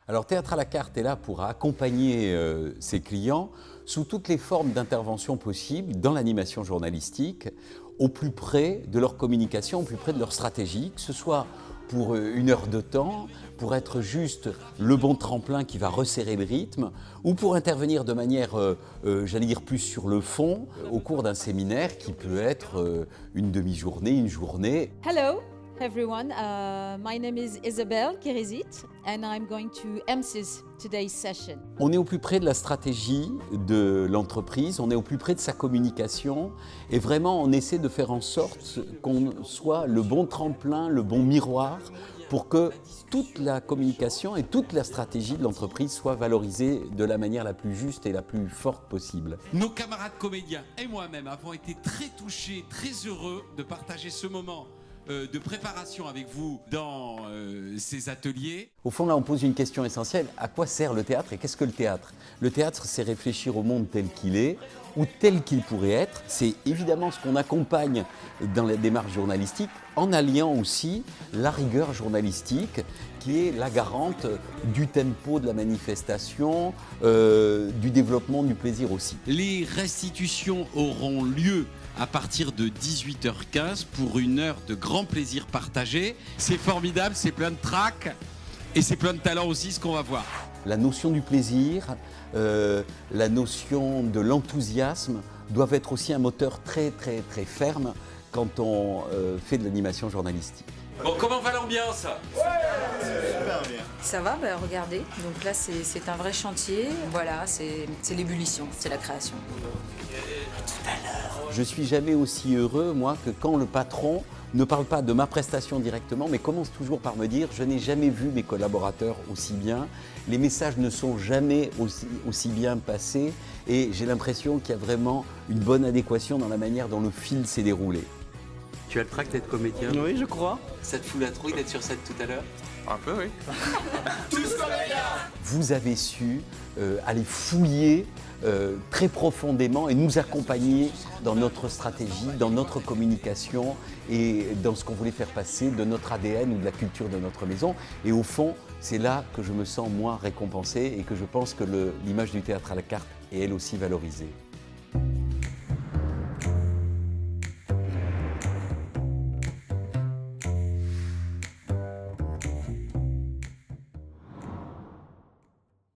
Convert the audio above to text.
Alors Théâtre à la carte est là pour accompagner ses clients sous toutes les formes d'intervention possibles dans l'animation journalistique, au plus près de leur communication, au plus près de leur stratégie, que ce soit pour une heure de temps, pour être juste le bon tremplin qui va resserrer le rythme, ou pour intervenir de manière, j'allais dire, plus sur le fond, au cours d'un séminaire qui peut être une demi-journée, une journée. Hello everyone, my name is Isabelle Kérizit and I'm going to emcee today's session. On est au plus près de la stratégie de l'entreprise, on est au plus près de sa communication et vraiment on essaie de faire en sorte qu'on soit le bon tremplin, le bon miroir pour que toute la communication et toute la stratégie de l'entreprise soit valorisée de la manière la plus juste et la plus forte possible. Nos camarades comédiens et moi-même avons été très touchés, très heureux de partager ce moment de préparation avec vous dans ces ateliers. Au fond, là, on pose une question essentielle. À quoi sert le théâtre et qu'est-ce que le théâtre? Le théâtre, c'est réfléchir au monde tel qu'il est ou tel qu'il pourrait être. C'est évidemment ce qu'on accompagne dans la démarche journalistique en alliant aussi la rigueur journalistique qui est la garante du tempo de la manifestation, du développement du plaisir aussi. Les restitutions auront lieu à partir de 18h15 pour une heure de grand plaisir partagé. C'est formidable, c'est plein de trac et c'est plein de talent aussi ce qu'on va voir. La notion du plaisir, la notion de l'enthousiasme doivent être aussi un moteur très ferme quand on fait de l'animation journalistique. Bon, comment va l'ambiance? Ça va, regardez, donc là c'est un vrai chantier, voilà, c'est l'ébullition, c'est la création. Je suis jamais aussi heureux, moi, que quand le patron ne parle pas de ma prestation directement, mais commence toujours par me dire « je n'ai jamais vu mes collaborateurs aussi bien, les messages ne sont jamais aussi bien passés et j'ai l'impression qu'il y a vraiment une bonne adéquation dans la manière dont le fil s'est déroulé ». Tu as le trac d'être comédien? Oui, je crois. Ça te fout la trouille d'être sur scène tout à l'heure? Un peu, oui. Vous avez su aller fouiller très profondément et nous accompagner dans notre stratégie, dans notre communication et dans ce qu'on voulait faire passer de notre ADN ou de la culture de notre maison. Et au fond, c'est là que je me sens moi récompensé et que je pense que l'image du théâtre à la carte est elle aussi valorisée.